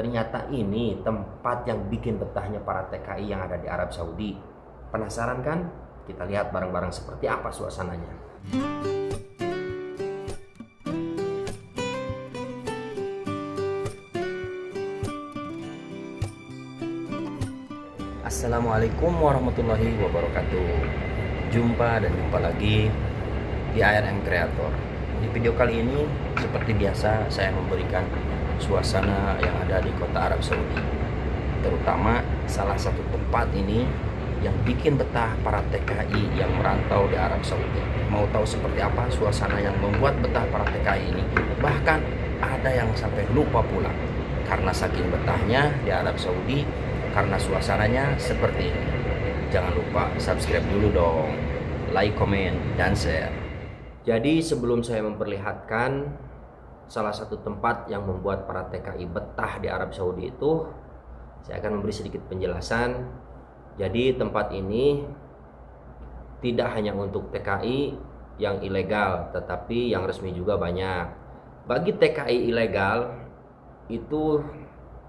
ternyata ini tempat yang bikin betahnya para TKI yang ada di Arab Saudi. Penasaran kan? Kita lihat bareng-bareng seperti apa suasananya. Assalamualaikum warahmatullahi wabarakatuh. Jumpa lagi di ARM Creator. Di video kali ini seperti biasa saya memberikan suasana yang ada di kota Arab Saudi, terutama salah satu tempat ini yang bikin betah para TKI yang merantau di Arab Saudi. Mau tahu seperti apa suasana yang membuat betah para TKI ini? Bahkan ada yang sampai lupa pulang karena saking betahnya di Arab Saudi, karena suasananya seperti ini. Jangan lupa subscribe dulu dong, like, komen, dan share. Jadi sebelum saya memperlihatkan salah satu tempat yang membuat para TKI betah di Arab Saudi itu, saya akan memberi sedikit penjelasan. Jadi tempat ini tidak hanya untuk TKI yang ilegal, tetapi yang resmi juga banyak. Bagi TKI ilegal itu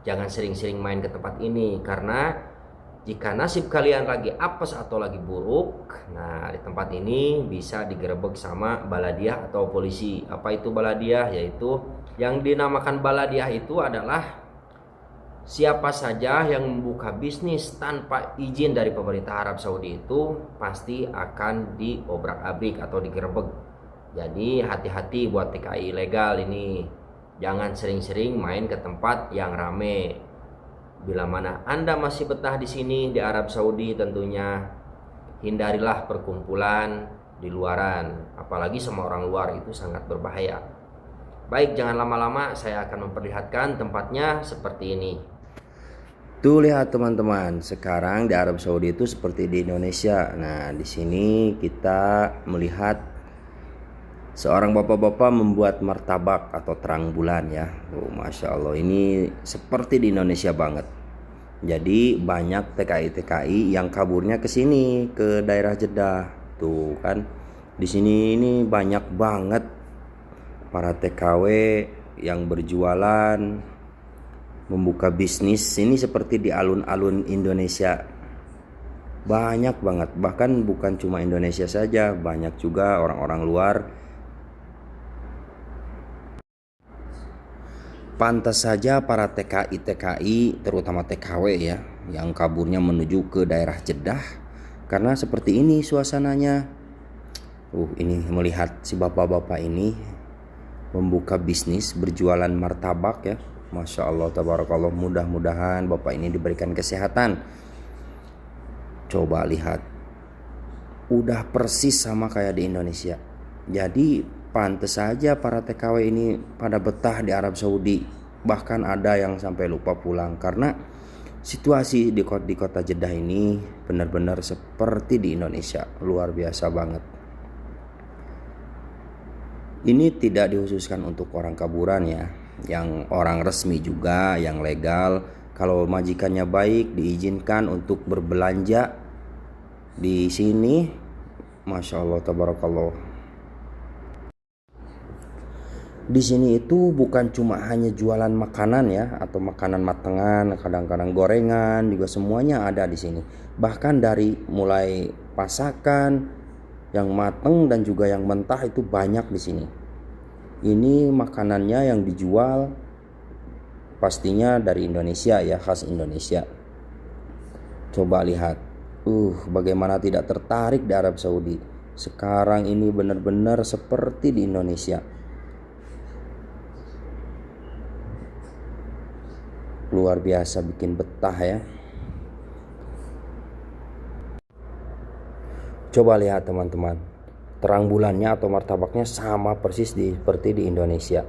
jangan sering-sering main ke tempat ini, karena jika nasib kalian lagi apes atau lagi buruk, nah di tempat ini bisa digerebek sama baladiah atau polisi. Apa itu baladiah? Yaitu yang dinamakan baladiah itu adalah siapa saja yang membuka bisnis tanpa izin dari pemerintah Arab Saudi itu pasti akan diobrak-abrik atau digerebek. Jadi hati-hati buat TKI ilegal ini. Jangan sering-sering main ke tempat yang rame. Bila mana Anda masih betah di sini di Arab Saudi, tentunya hindarilah perkumpulan di luaran, apalagi sama orang luar, itu sangat berbahaya. Baik, jangan lama-lama, saya akan memperlihatkan tempatnya seperti ini. Tuh lihat teman-teman, sekarang di Arab Saudi itu seperti di Indonesia. Nah, di sini kita melihat seorang bapak-bapak membuat martabak atau terang bulan ya. Masya Allah, ini seperti di Indonesia banget. Jadi banyak TKI yang kaburnya ke sini, ke daerah Jeddah. Tuh kan, di sini ini banyak banget para TKW yang berjualan, membuka bisnis. Ini seperti di alun-alun Indonesia. Banyak banget, bahkan bukan cuma Indonesia saja, banyak juga orang-orang luar. Pantas saja para TKI terutama TKW ya yang kaburnya menuju ke daerah Jeddah, karena seperti ini suasananya. Ini melihat si bapak-bapak ini membuka bisnis berjualan martabak ya. Masya Allah, tabarakallah, mudah-mudahan bapak ini diberikan kesehatan. Coba lihat, udah persis sama kayak di Indonesia. Jadi pantes saja para TKW ini pada betah di Arab Saudi. Bahkan ada yang sampai lupa pulang karena situasi di kota Jeddah ini benar-benar seperti di Indonesia. Luar biasa banget. Ini tidak dikhususkan untuk orang kaburan ya, yang orang resmi juga, yang legal. Kalau majikannya baik, diizinkan untuk berbelanja di sini. Masya Allah, tabarakallah. Di sini itu bukan cuma hanya jualan makanan ya, atau makanan matengan, kadang-kadang gorengan juga, semuanya ada di sini. Bahkan dari mulai pasakan yang mateng dan juga yang mentah itu banyak di sini. Ini makanannya yang dijual pastinya dari Indonesia ya, khas Indonesia. Coba lihat, bagaimana tidak tertarik di Arab Saudi. Sekarang ini benar-benar seperti di Indonesia. Luar biasa, bikin betah ya. Coba lihat teman-teman, terang bulannya atau martabaknya sama persis seperti di Indonesia.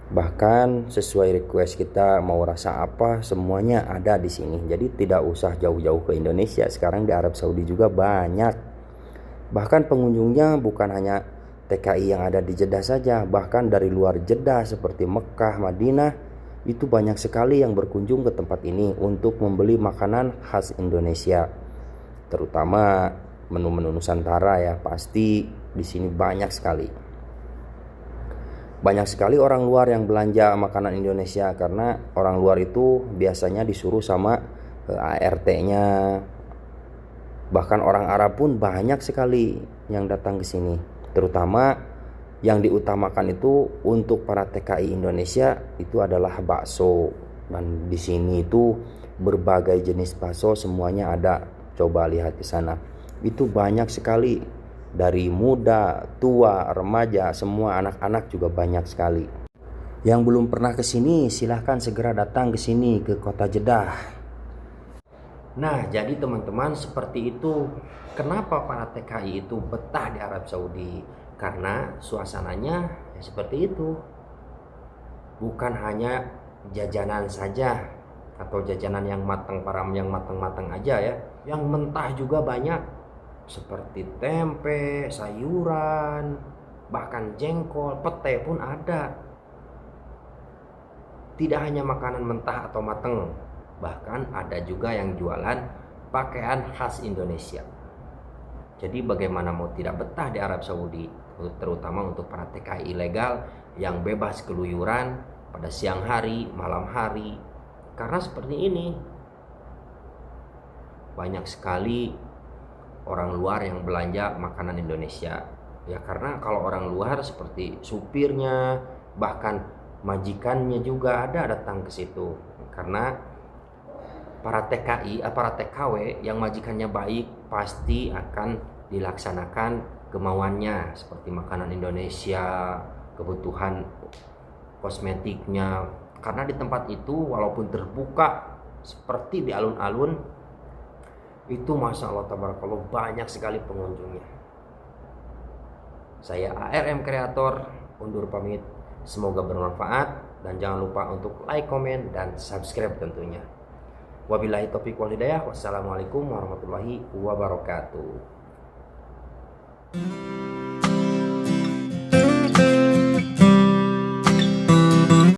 Bahkan sesuai request kita mau rasa apa, semuanya ada di sini. Jadi tidak usah jauh-jauh ke Indonesia, sekarang di Arab Saudi juga banyak. Bahkan pengunjungnya bukan hanya TKI yang ada di Jeddah saja, bahkan dari luar Jeddah seperti Mekah, Madinah, itu banyak sekali yang berkunjung ke tempat ini untuk membeli makanan khas Indonesia, terutama menu-menu Nusantara ya. Pasti di sini banyak sekali. Banyak sekali orang luar yang belanja makanan Indonesia karena orang luar itu biasanya disuruh sama ART-nya. Bahkan orang Arab pun banyak sekali yang datang ke sini. Terutama yang diutamakan itu untuk para TKI Indonesia itu adalah bakso. Dan di sini itu berbagai jenis bakso semuanya ada. Coba lihat di sana. Itu banyak sekali. Dari muda, tua, remaja, semua anak-anak juga banyak sekali. Yang belum pernah ke sini, silahkan segera datang ke sini, ke kota Jeddah. Nah, jadi teman-teman seperti itu. Kenapa para TKI itu betah di Arab Saudi? Karena suasananya ya seperti itu. Bukan hanya jajanan saja atau jajanan yang matang aja ya. Yang mentah juga banyak. Seperti tempe, sayuran, bahkan jengkol, pete pun ada. Tidak hanya makanan mentah atau matang, bahkan ada juga yang jualan pakaian khas Indonesia. Jadi bagaimana mau tidak betah di Arab Saudi, terutama untuk para TKI ilegal yang bebas keluyuran pada siang hari, malam hari. Karena seperti ini, banyak sekali orang luar yang belanja makanan Indonesia. Ya karena kalau orang luar seperti supirnya, bahkan majikannya juga ada datang ke situ. Karena para TKI, para TKW yang majikannya baik pasti akan dilaksanakan kemauannya seperti makanan Indonesia, kebutuhan kosmetiknya. Karena di tempat itu walaupun terbuka seperti di alun-alun, itu Masya Allah tabarakallah banyak sekali pengunjungnya. Saya ARM Kreator undur pamit. Semoga bermanfaat dan jangan lupa untuk like, komen, dan subscribe tentunya. Wabillahi taufiq wal hidayah. Wassalamualaikum warahmatullahi wabarakatuh.